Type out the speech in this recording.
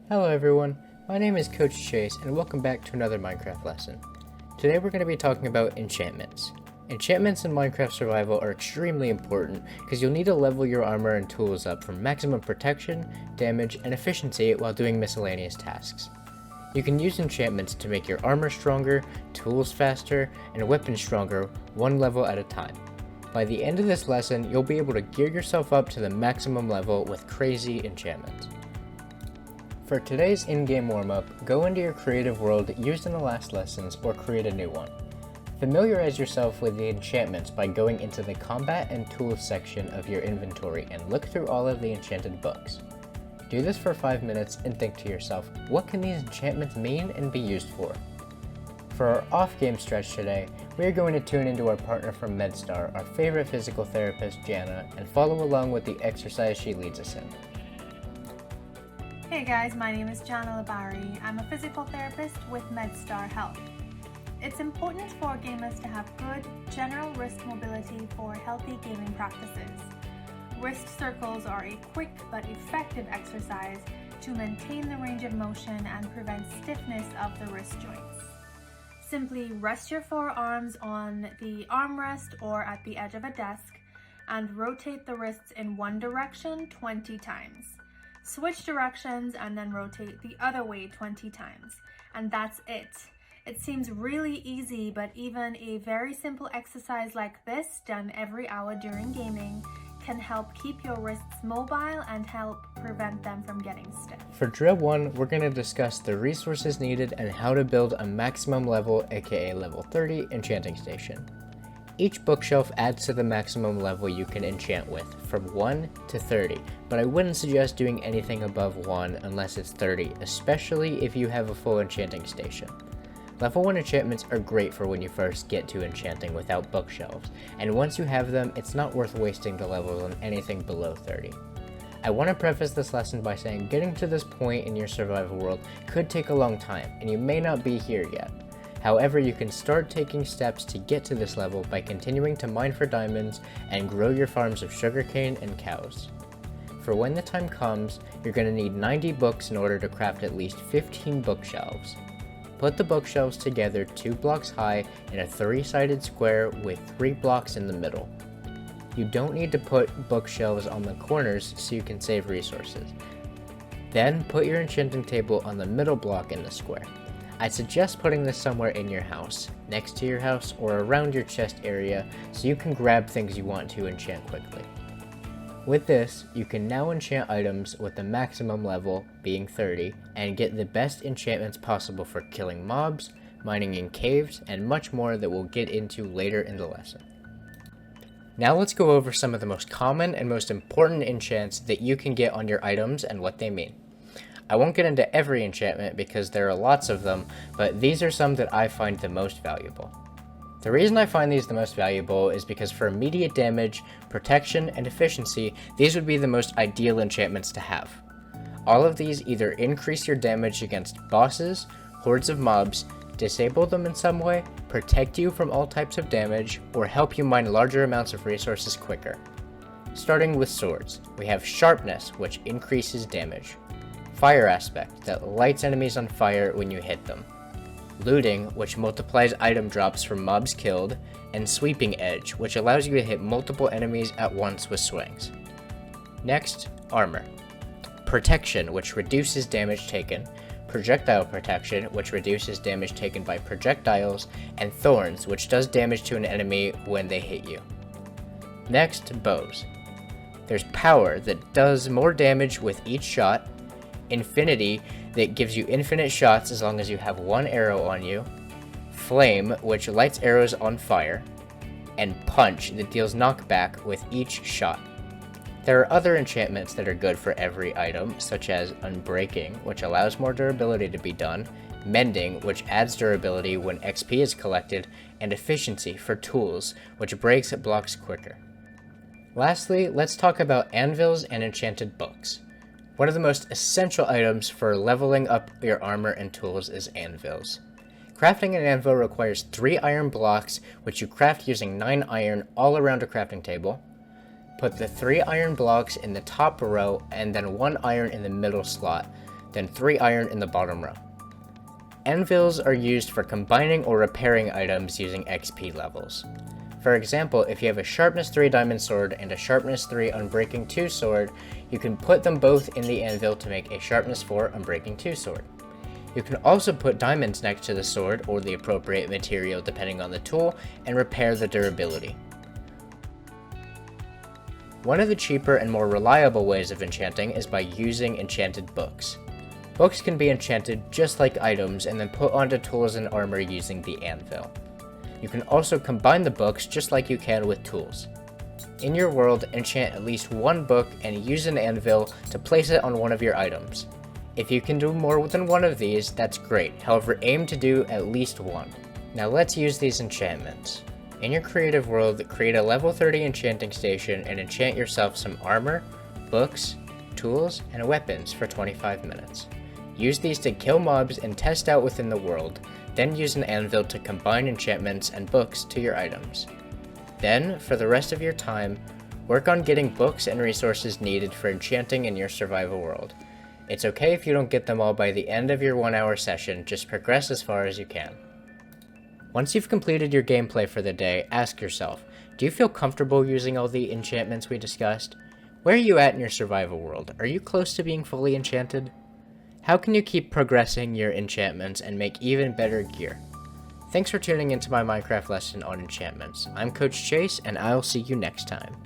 Hello everyone, my name is Coach Chase and welcome back to another Minecraft lesson. Today we're going to be talking about enchantments. Enchantments in Minecraft survival are extremely important because you'll need to level your armor and tools up for maximum protection, damage, and efficiency while doing miscellaneous tasks. You can use enchantments to make your armor stronger, tools faster, and weapons stronger one level at a time. By the end of this lesson, you'll be able to gear yourself up to the maximum level with crazy enchantments. For today's in-game warm-up, go into your creative world used in the last lessons or create a new one. Familiarize yourself with the enchantments by going into the combat and tools section of your inventory and look through all of the enchanted books. Do this for 5 minutes and think to yourself, what can these enchantments mean and be used for? For our off-game stretch today, we are going to tune into our partner from MedStar, our favorite physical therapist, Jana, and follow along with the exercise she leads us in. Hey guys, my name is Jana Labari. I'm a physical therapist with MedStar Health. It's important for gamers to have good, general wrist mobility for healthy gaming practices. Wrist circles are a quick but effective exercise to maintain the range of motion and prevent stiffness of the wrist joints. Simply rest your forearms on the armrest or at the edge of a desk and rotate the wrists in one direction 20 times. Switch directions and then rotate the other way 20 times. And that's it. It seems really easy, but even a very simple exercise like this, done every hour during gaming, can help keep your wrists mobile and help prevent them from getting stiff. For drill 1, we're going to discuss the resources needed and how to build a maximum level, aka level 30, enchanting station. Each bookshelf adds to the maximum level you can enchant with, from 1 to 30, but I wouldn't suggest doing anything above 1 unless it's 30, especially if you have a full enchanting station. Level 1 enchantments are great for when you first get to enchanting without bookshelves, and once you have them, it's not worth wasting the levels on anything below 30. I want to preface this lesson by saying getting to this point in your survival world could take a long time, and you may not be here yet. However, you can start taking steps to get to this level by continuing to mine for diamonds and grow your farms of sugarcane and cows. For when the time comes, you're going to need 90 books in order to craft at least 15 bookshelves. Put the bookshelves together 2 blocks high in a 3-sided square with 3 blocks in the middle. You don't need to put bookshelves on the corners so you can save resources. Then put your enchanting table on the middle block in the square. I'd suggest putting this somewhere in your house, next to your house, or around your chest area so you can grab things you want to enchant quickly. With this, you can now enchant items with the maximum level, being 30, and get the best enchantments possible for killing mobs, mining in caves, and much more that we'll get into later in the lesson. Now let's go over some of the most common and most important enchants that you can get on your items and what they mean. I won't get into every enchantment because there are lots of them, but these are some that I find the most valuable. The reason I find these the most valuable is because for immediate damage, protection, and efficiency, these would be the most ideal enchantments to have. All of these either increase your damage against bosses, hordes of mobs, disable them in some way, protect you from all types of damage, or help you mine larger amounts of resources quicker. Starting with swords, we have Sharpness, which increases damage. Fire Aspect, that lights enemies on fire when you hit them. Looting, which multiplies item drops from mobs killed, and Sweeping Edge, which allows you to hit multiple enemies at once with swings. Next, Armor. Protection, which reduces damage taken. Projectile Protection, which reduces damage taken by projectiles, and Thorns, which does damage to an enemy when they hit you. Next, Bows. There's Power, that does more damage with each shot. Infinity, that gives you infinite shots as long as you have one arrow on you. Flame, which lights arrows on fire. And Punch, that deals knockback with each shot. There are other enchantments that are good for every item, such as Unbreaking, which allows more durability to be done, Mending, which adds durability when XP is collected, and Efficiency for tools, which breaks blocks quicker. Lastly, let's talk about anvils and enchanted books. One of the most essential items for leveling up your armor and tools is anvils. Crafting an anvil requires 3 iron blocks, which you craft using 9 iron all around a crafting table. Put the 3 iron blocks in the top row and then 1 iron in the middle slot. then 3 iron in the bottom row. Anvils are used for combining or repairing items using XP levels. For example, if you have a Sharpness 3 diamond sword and a Sharpness 3 Unbreaking 2 sword, you can put them both in the anvil to make a Sharpness 4 Unbreaking 2 sword. You can also put diamonds next to the sword or the appropriate material depending on the tool and repair the durability. One of the cheaper and more reliable ways of enchanting is by using enchanted books. Books can be enchanted just like items and then put onto tools and armor using the anvil. You can also combine the books just like you can with tools. In your world, enchant at least one book and use an anvil to place it on one of your items. If you can do more than one of these, that's great, however aim to do at least one. Now let's use these enchantments. In your creative world, create a level 30 enchanting station and enchant yourself some armor, books, tools, and weapons for 25 minutes. Use these to kill mobs and test out within the world, then use an anvil to combine enchantments and books to your items. Then, for the rest of your time, work on getting books and resources needed for enchanting in your survival world. It's okay if you don't get them all by the end of your 1-hour session, just progress as far as you can. Once you've completed your gameplay for the day, ask yourself, do you feel comfortable using all the enchantments we discussed? Where are you at in your survival world? Are you close to being fully enchanted? How can you keep progressing your enchantments and make even better gear? Thanks for tuning into my Minecraft lesson on enchantments. I'm Coach Chase, and I'll see you next time.